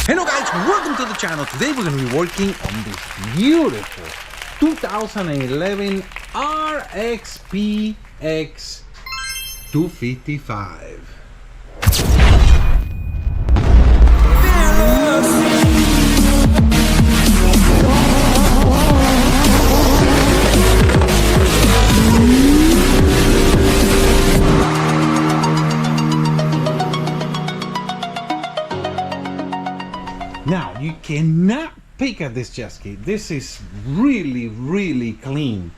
Hello guys, welcome to the channel. Today we're going to be working on this beautiful 2011 RXP-X 255. Now, you cannot pick at this jet ski. This is really clean.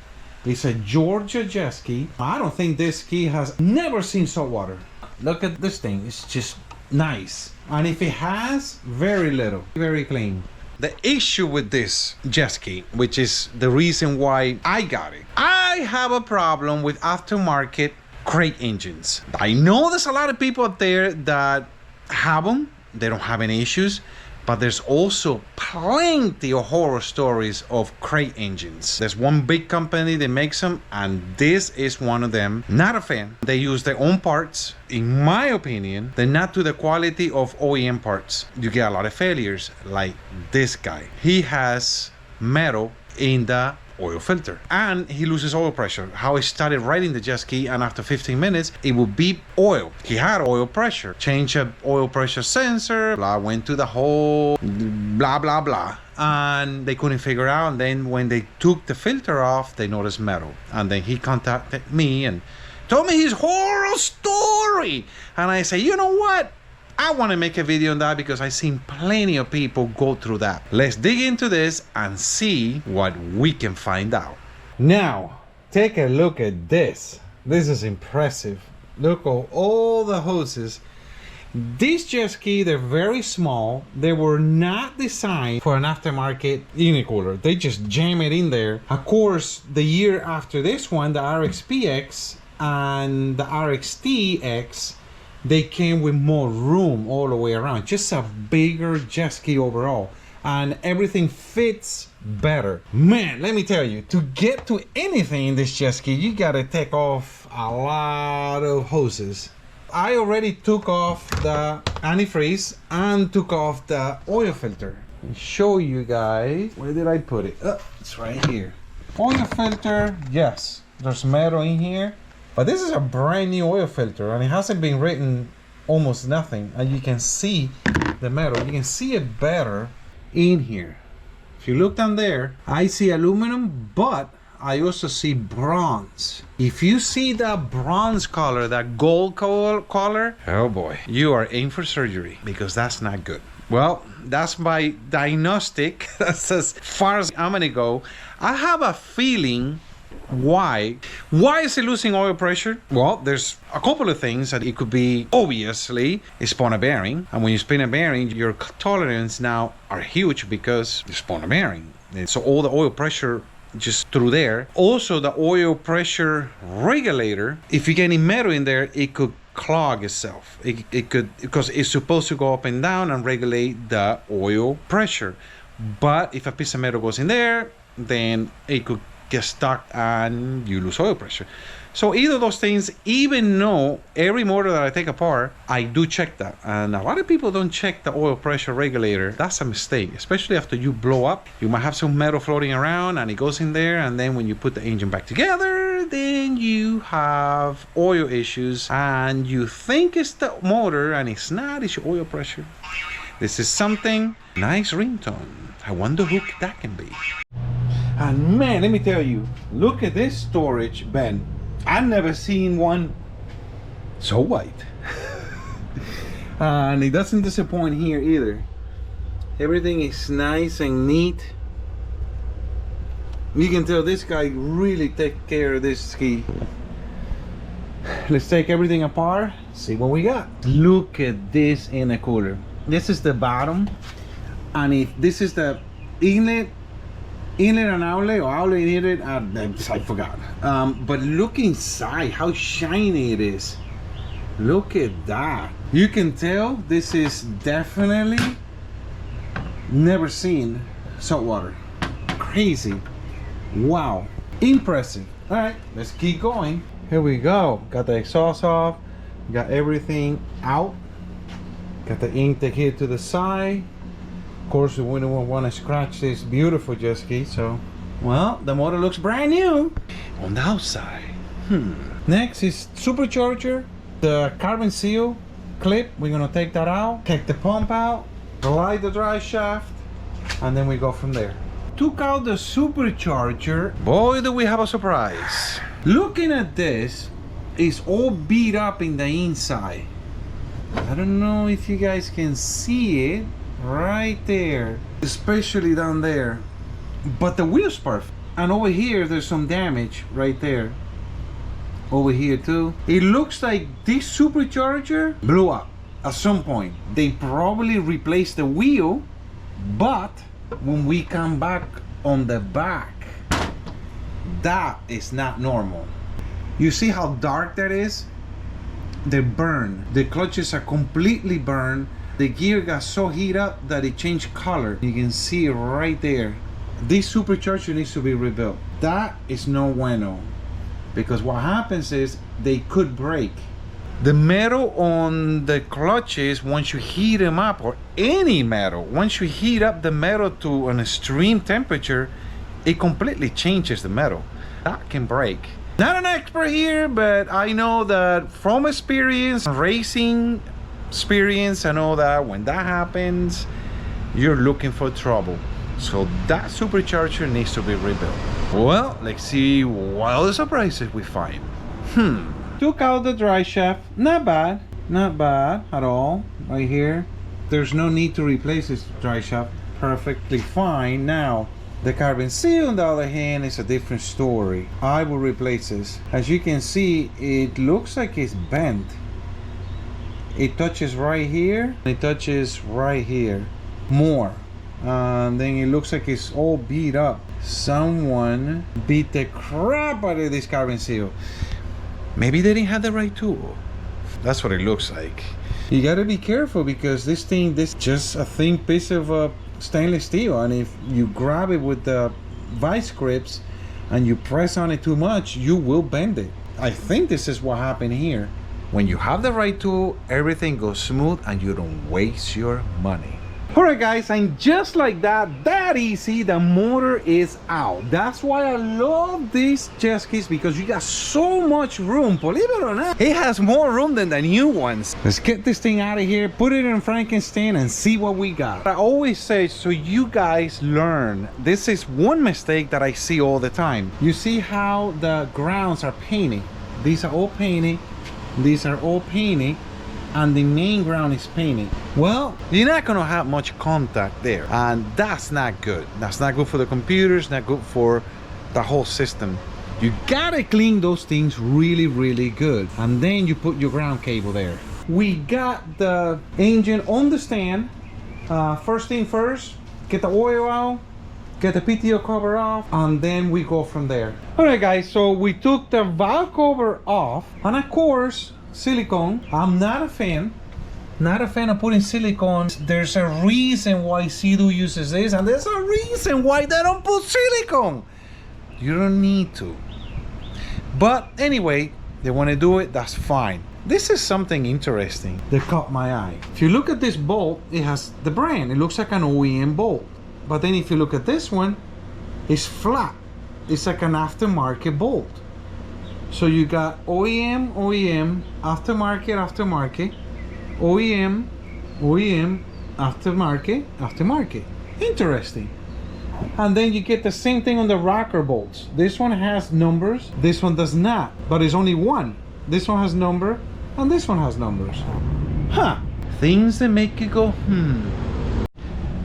It's a Georgia jet ski. I don't think this ski has never seen salt water. Look at this thing. It's just nice. And if it has, very little. Very clean. The issue with this jet ski, which is the reason why I got it, I have a problem with aftermarket crate engines. I know there's a lot of people out there that have them. They don't have any issues. But there's also plenty of horror stories of crate engines. There's one big company that makes them, and this is one of them. Not a fan. They use their own parts. In my opinion, they're not to the quality of OEM parts. You get a lot of failures, like this guy. He has metal in the oil filter and he loses oil pressure. How he started riding the jet ski, and after 15 minutes it would beep oil. He had oil pressure. Change a oil pressure sensor, blah, went to the whole blah, and they couldn't figure out. And then when they took the filter off, they noticed metal, and then he contacted me and told me his horror story. And I say, you know what, I want to make a video on that because I've seen plenty of people go through that. Let's dig into this and see what we can find out. Now, take a look at this. This is impressive. Look at all the hoses. These jet ski, they're very small. They were not designed for an aftermarket intercooler. They just jam it in there. Of course, the year after this one, the RXP-X and the RXT-X, they came with more room all the way around. Just a bigger jet ski overall. And everything fits better. Man, let me tell you, to get to anything in this jet ski, you gotta take off a lot of hoses. I already took off the antifreeze and took off the oil filter. Let me show you guys. Where did I put it? Oh, it's right here. Oil filter, yes, there's metal in here. But this is a brand new oil filter, and it hasn't been written almost nothing. And you can see the metal. You can see it better in here. If you look down there, I see aluminum, but I also see bronze. If you see that bronze color, that gold color, oh boy, you are in for surgery, because that's not good. Well, that's my diagnostic. That's as far as I'm gonna go. I have a feeling. Why is it losing oil pressure? Well, there's a couple of things. That it could be, obviously, spin a bearing, and when you spin a bearing, your tolerance now are huge because you spin a bearing, and so all the oil pressure just through there. Also, the oil pressure regulator, if you get any metal in there, it could clog itself. It could, because it's supposed to go up and down and regulate the oil pressure. But if a piece of metal goes in there, then it could get stuck and you lose oil pressure. So either of those things, even though every motor that I take apart, I do check that. And a lot of people don't check the oil pressure regulator. That's a mistake, especially after you blow up. You might have some metal floating around and it goes in there, and then when you put the engine back together, then you have oil issues and you think it's the motor, and it's not, it's your oil pressure. This is something, nice ringtone. I wonder who that can be. And man, let me tell you, look at this storage bin. I've never seen one so white. And it doesn't disappoint here either. Everything is nice and neat. You can tell this guy really take care of this ski. Let's take everything apart, see what we got. Look at this intercooler. This is the bottom, and if this is the inlet and outlet, or outlet and inlet, I forgot. But look inside, how shiny it is. Look at that. You can tell this is definitely never seen salt water. Crazy. Wow, impressive. All right, let's keep going. Here we go. Got the exhaust off, got everything out, got the intake here to the side. Of course, we don't want to scratch this beautiful jet ski, so... Well, the motor looks brand new on the outside. Next is Supercharger, the carbon seal clip. We're gonna take that out, take the pump out, slide the drive shaft, and then we go from there. Took out the Supercharger. Boy, do we have a surprise. Looking at this, it's all beat up in the inside. I don't know if you guys can see it right there, especially down there. But the wheel's perfect. And over here, there's some damage right there. Over here too. It looks like this Supercharger blew up at some point. They probably replaced the wheel, but when we come back on the back, that is not normal. You see how dark that is? They're burned. The clutches are completely burned. The gear got so heated up that it changed color. You can see it right there. This Supercharger needs to be rebuilt. That is no bueno. Because what happens is they could break. The metal on the clutches, once you heat them up, or any metal, once you heat up the metal to an extreme temperature, it completely changes the metal. That can break. Not an expert here, but I know that from experience, racing experience, I know that when that happens, you're looking for trouble. So that Supercharger needs to be rebuilt. Well, let's see what other surprises we find. Took out the drive shaft. Not bad. Not bad at all. Right here. There's no need to replace this drive shaft. Perfectly fine. Now, the carbon seal, on the other hand, is a different story. I will replace this. As you can see, it looks like it's bent. It touches right here. It touches right here. More. And then it looks like it's all beat up. Someone beat the crap out of this carbon seal. Maybe they didn't have the right tool. That's what it looks like. You gotta be careful because this just a thin piece of stainless steel, and if you grab it with the vice grips and you press on it too much, you will bend it. I think this is what happened here. When you have the right tool, everything goes smooth and you don't waste your money. Alright guys, and just like that easy, the motor is out. That's why I love these jet skis, because you got so much room. Believe it or not, it has more room than the new ones. Let's get this thing out of here, put it in Frankenstein, and see what we got. I always say, so you guys learn. This is one mistake that I see all the time. You see how the grounds are painted. These are all painted. These are all painted. And the main ground is painted. Well, you're not gonna have much contact there, and that's not good. That's not good for the computers, not good for the whole system. You gotta clean those things really good, and then you put your ground cable there. We got the engine on the stand. First thing first, get the oil out, get the PTO cover off, and then we go from there. All right guys, so we took the valve cover off, and of course, silicone. I'm not a fan of putting silicone. There's a reason why SeaDoo uses this, and there's a reason why they don't put silicone. You don't need to. But anyway, they want to do it, that's fine. This is something interesting that caught my eye. If you look at this bolt, it has the brand. It looks like an OEM bolt. But then if you look at this one, it's flat. It's like an aftermarket bolt. So you got OEM, aftermarket, OEM, aftermarket. Interesting. And then you get the same thing on the rocker bolts. This one has numbers, this one does not, but it's only one. This one has number, and this one has numbers. Huh. Things that make you go,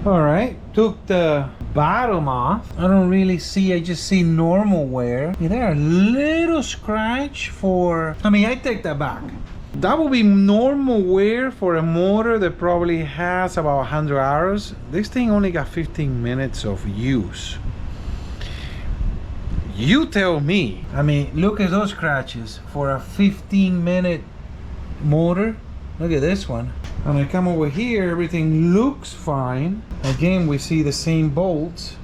Alright, took the bottom off. I don't really see, I just see normal wear. There are a little scratch for, I take that back. That would be normal wear for a motor that probably has about 100 hours. This thing only got 15 minutes of use. You tell me. Look at those scratches for a 15-minute motor. Look at this one. And I come over here, everything looks fine. Again, we see the same bolts.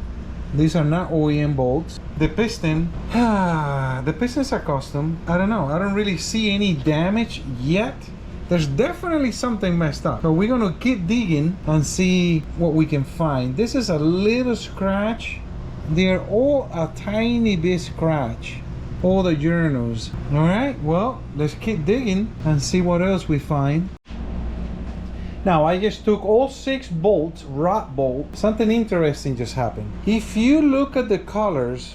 These are not OEM bolts. The piston, the pistons are custom. I don't know, I don't really see any damage yet. There's definitely something messed up. So we're gonna keep digging and see what we can find. This is a little scratch. They're all a tiny bit scratch. All the journals. All right, well, let's keep digging and see what else we find. Now, I just took all 6 bolts, rod bolts. Something interesting just happened. If you look at the colors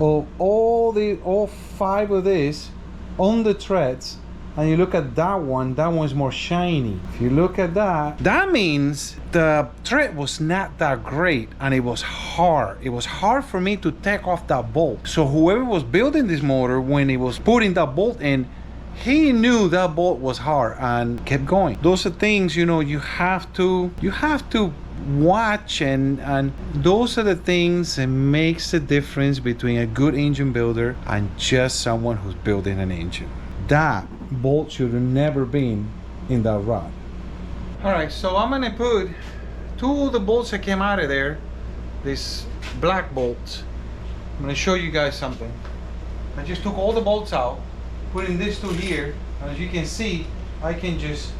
of all 5 of these on the threads, and you look at that one's more shiny. If you look at that, that means the thread was not that great and it was hard. It was hard for me to take off that bolt. So whoever was building this motor, when he was putting that bolt in, he knew that bolt was hard and kept going. Those are things, you know, you have to watch, and those are the things that makes the difference between a good engine builder and just someone who's building an engine. That bolt should have never been in that rod. All right, so I'm gonna put 2 of the bolts that came out of there, these black bolts. I'm gonna show you guys something. I just took all the bolts out, putting these 2 here, and as you can see, I can just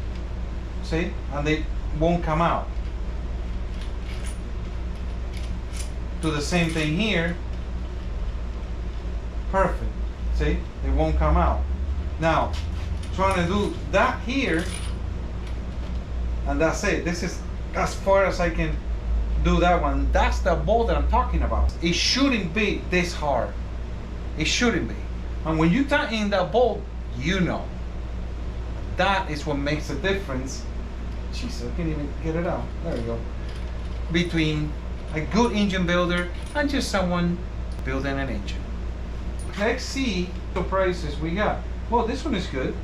see, and they won't come out. Do the same thing here. Perfect. See, they won't come out. Now, trying to do that here, and that's it. This is as far as I can do that one. That's the bolt that I'm talking about. It shouldn't be this hard. It shouldn't be. And when you tighten that bolt, you know. That is what makes the difference. Jeez, I can't even get it out. There we go. Between a good engine builder and just someone building an engine. Let's see the prices we got. Well, this one is good.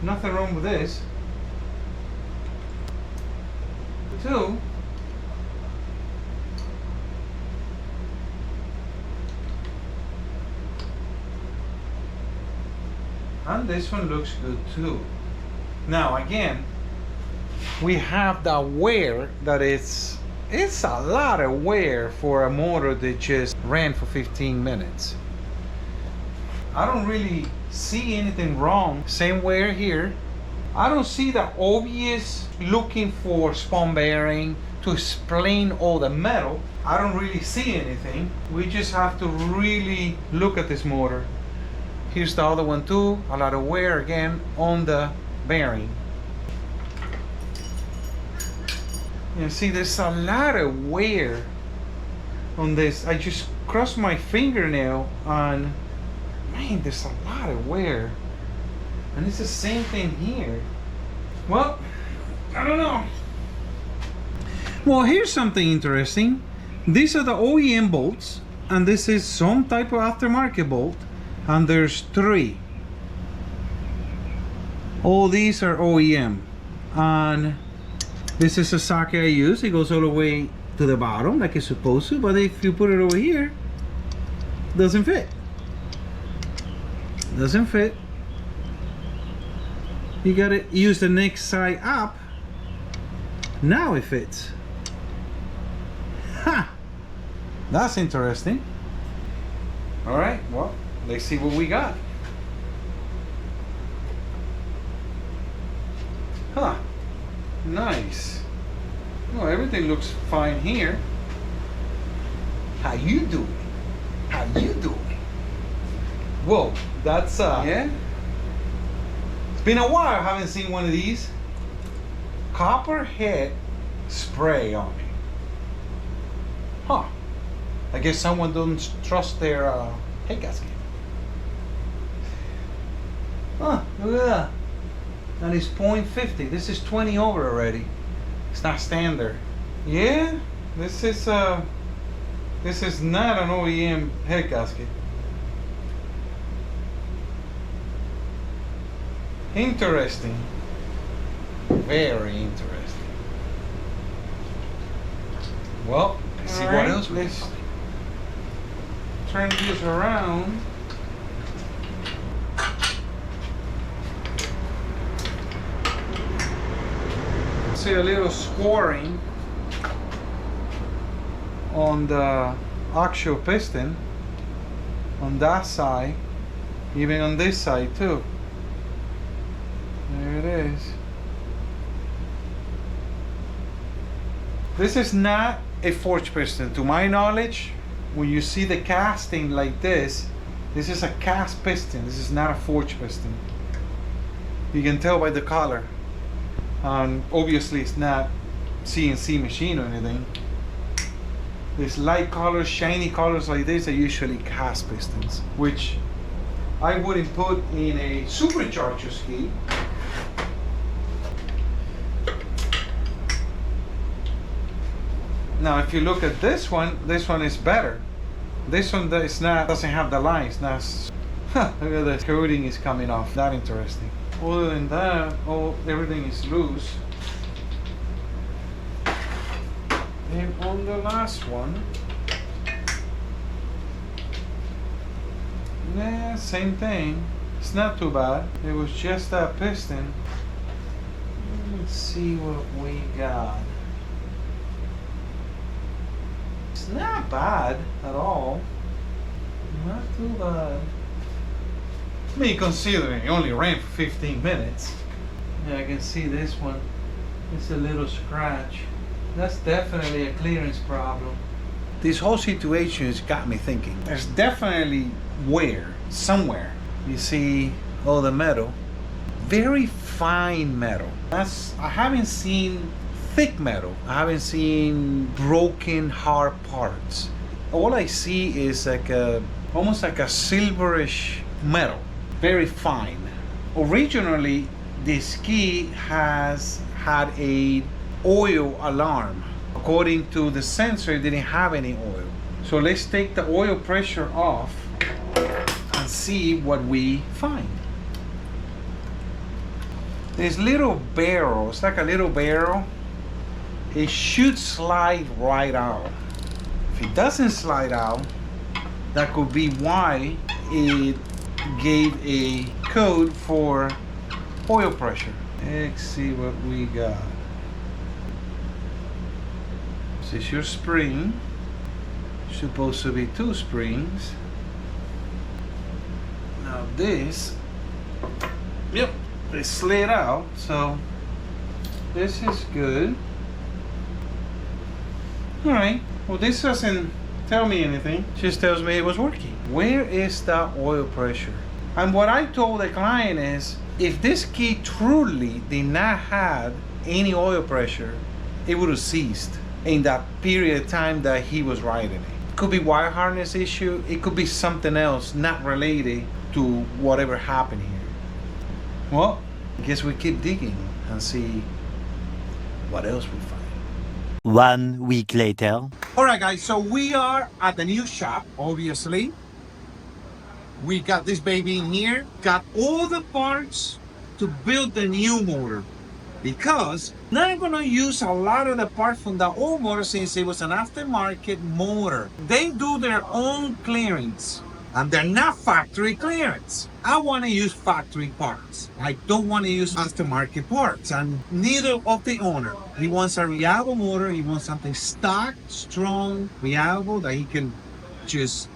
Nothing wrong with this. 2. And this one looks good too. Now again, we have the wear that it's a lot of wear for a motor that just ran for 15 minutes. I don't really see anything wrong. Same wear here. I don't see the obvious looking for spun bearing to explain all the metal. I don't really see anything. We just have to really look at this motor. Here's the other one too. A lot of wear again on the bearing. You see, there's a lot of wear on this. I just crossed my fingernail and man, there's a lot of wear. And it's the same thing here. Well, I don't know. Well, here's something interesting. These are the OEM bolts, and this is some type of aftermarket bolt, and there's 3. All these are OEM, and this is a socket I use. It goes all the way to the bottom like it's supposed to, but if you put it over here, it doesn't fit. Doesn't fit. You gotta use the next side up. Now it fits. Ha! That's interesting. All right, well, let's see what we got. Huh, nice. Well, everything looks fine here. How you doing? How you doing? Whoa, that's yeah. It's been a while I haven't seen one of these. Copper head spray on me. Huh. I guess someone doesn't trust their head gasket. Huh, look at that. That is 0.50. This is 20 over already. It's not standard. Yeah, this is not an OEM head gasket. Interesting. Very interesting. Well, let's see what else we can. Turn this around. See a little scoring on the actual piston on that side, even on this side too. There it is. This is not a forged piston. To my knowledge, when you see the casting like this is a cast piston. This is not a forged piston. You can tell by the color. Obviously it's not CNC machine or anything. These light colors, shiny colors like this are usually cast pistons, which I wouldn't put in a supercharger ski. Now if you look at this one is better. This one doesn't have the lines. Now, look at the coating is coming off. That interesting. Other than that, everything is loose. And on the last one, yeah, same thing. It's not too bad. It was just that piston. Let's see what we got. It's not bad at all. Not too bad. I mean, considering it only ran for 15 minutes. Yeah, I can see this one. It's a little scratch. That's definitely a clearance problem. This whole situation has got me thinking. There's definitely wear somewhere. You see all the metal. Very fine metal. I haven't seen thick metal. I haven't seen broken hard parts. All I see is almost like a silverish metal. Very fine. Originally, the ski has had a oil alarm. According to the sensor, it didn't have any oil. So let's take the oil pressure off and see what we find. This little barrel, it's like a little barrel. It should slide right out. If it doesn't slide out, that could be why it gave a code for oil pressure. Let's see what we got. This is your spring. Supposed to be 2 springs. Now this, yep, it slid out, so this is good. All right, well this doesn't tell me anything, just tells me it was working. Where is the oil pressure? And what I told the client is, if this ski truly did not have any oil pressure, it would have ceased in that period of time that he was riding it. Could be wire harness issue, it could be something else not related to whatever happened here. Well, I guess we keep digging and see what else we find. 1 week later. Alright guys, so we are at the new shop, obviously. We got this baby in here, got all the parts to build the new motor. Because not gonna use a lot of the parts from the old motor since it was an aftermarket motor. They do their own clearance and they're not factory clearance. I want to use factory parts. I don't want to use aftermarket parts, and neither of the owner. He wants a reliable motor. He wants something stock, strong, reliable that he can just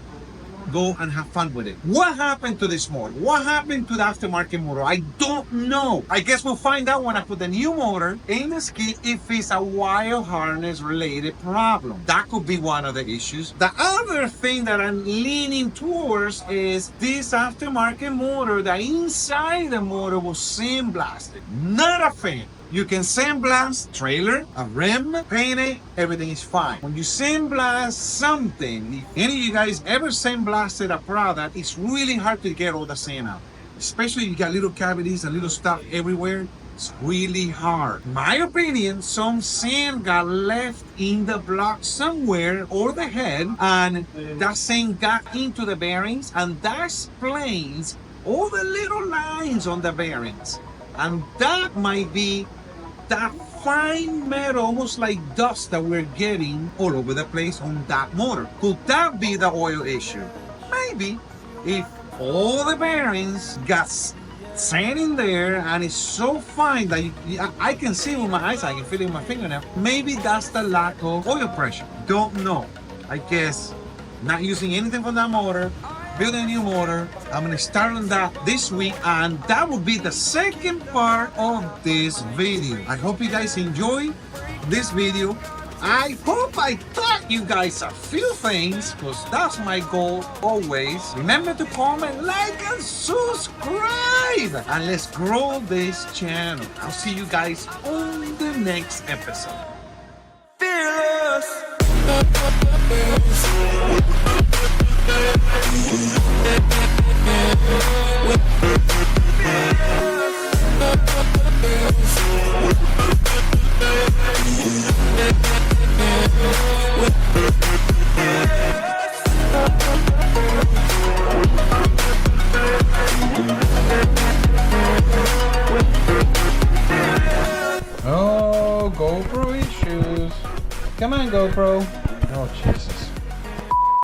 go and have fun with it. What happened to this motor? What happened to the aftermarket motor? I don't know. I guess we'll find out when I put the new motor in the ski if it's a wire harness related problem. That could be one of the issues. The other thing that I'm leaning towards is this aftermarket motor, the inside the motor was sandblasted. Not a fan. You can sandblast trailer, a rim, paint it, everything is fine. When you sandblast something, if any of you guys ever sandblasted a product, it's really hard to get all the sand out. Especially if you got little cavities and little stuff everywhere, it's really hard. My opinion, some sand got left in the block somewhere or the head, and that sand got into the bearings, and that explains all the little lines on the bearings. And that might be that fine metal, almost like dust that we're getting all over the place on that motor. Could that be the oil issue? Maybe. If all the bearings got sand in there and it's so fine that I can see it with my eyes, I can feel it with my fingernail, maybe that's the lack of oil pressure. Don't know. I guess not using anything from that motor, build a new motor. I'm gonna start on that this week, and that will be the second part of this video. I hope you guys enjoy this video. I hope I taught you guys a few things, because that's my goal always. Remember to comment, like, and subscribe, and let's grow this channel. I'll see you guys on the next episode. Oh, GoPro issues. Come on, GoPro. Oh, jeez.